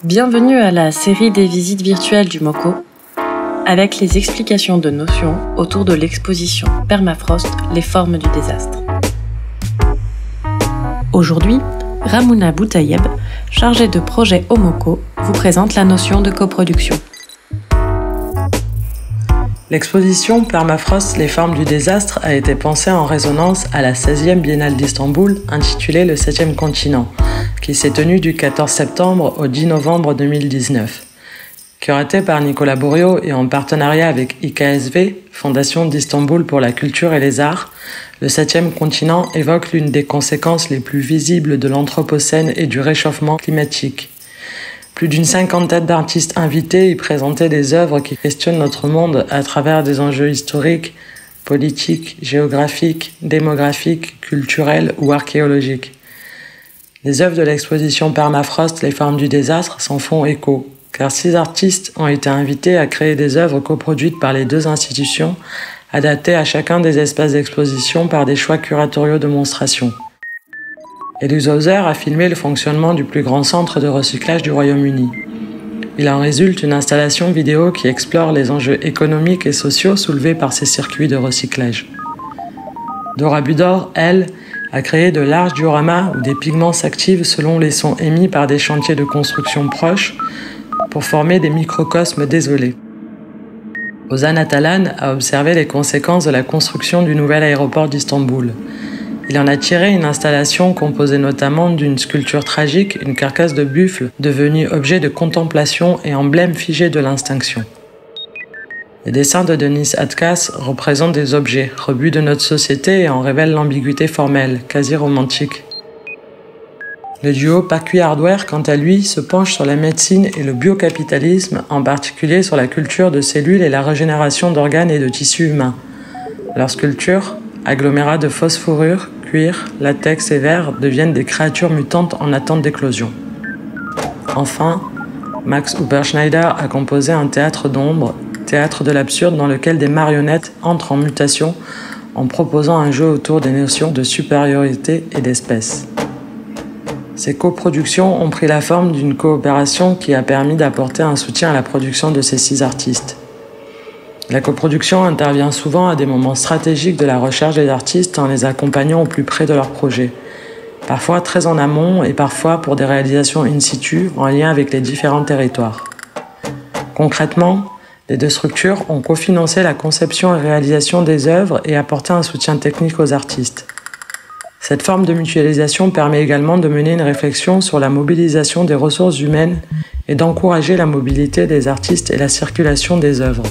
Bienvenue à la série des visites virtuelles du MoCo, avec les explications de notions autour de l'exposition Permafrost, les formes du désastre. Aujourd'hui, Ramona Boutayeb, chargée de projet au MoCo, vous présente la notion de coproduction. L'exposition Permafrost, les formes du désastre a été pensée en résonance à la 16e Biennale d'Istanbul, intitulée Le 7e continent, qui s'est tenue du 14 septembre au 10 novembre 2019. Curatée par Nicolas Bourriaud et en partenariat avec IKSV, Fondation d'Istanbul pour la culture et les arts, le 7e continent évoque l'une des conséquences les plus visibles de l'anthropocène et du réchauffement climatique. Plus d'une cinquantaine d'artistes invités y présentaient des œuvres qui questionnent notre monde à travers des enjeux historiques, politiques, géographiques, démographiques, culturels ou archéologiques. Les œuvres de l'exposition Permafrost, les formes du désastre, s'en font écho, car 6 artistes ont été invités à créer des œuvres coproduites par les 2 institutions, adaptées à chacun des espaces d'exposition par des choix curatoriaux de monstration. Elus Hauser a filmé le fonctionnement du plus grand centre de recyclage du Royaume-Uni. Il en résulte une installation vidéo qui explore les enjeux économiques et sociaux soulevés par ces circuits de recyclage. Dora Budor, elle, a créé de larges dioramas où des pigments s'activent selon les sons émis par des chantiers de construction proches pour former des microcosmes désolés. Ozan Atalan a observé les conséquences de la construction du nouvel aéroport d'Istanbul. Il en a tiré une installation composée notamment d'une sculpture tragique, une carcasse de buffle devenue objet de contemplation et emblème figé de l'extinction. Les dessins de Denis Atkas représentent des objets, rebuts de notre société et en révèlent l'ambiguïté formelle, quasi romantique. Le duo Pacui Hardware, quant à lui, se penche sur la médecine et le biocapitalisme, en particulier sur la culture de cellules et la régénération d'organes et de tissus humains. Leur sculpture, agglomérats de fausses fourrures, cuir, latex et verre deviennent des créatures mutantes en attente d'éclosion. Enfin, Max Huber-Schneider a composé un théâtre d'ombre, théâtre de l'absurde dans lequel des marionnettes entrent en mutation en proposant un jeu autour des notions de supériorité et d'espèce. Ces coproductions ont pris la forme d'une coopération qui a permis d'apporter un soutien à la production de ces 6 artistes. La coproduction intervient souvent à des moments stratégiques de la recherche des artistes en les accompagnant au plus près de leurs projets, parfois très en amont et parfois pour des réalisations in situ en lien avec les différents territoires. Concrètement, les 2 structures ont cofinancé la conception et réalisation des œuvres et apporté un soutien technique aux artistes. Cette forme de mutualisation permet également de mener une réflexion sur la mobilisation des ressources humaines et d'encourager la mobilité des artistes et la circulation des œuvres.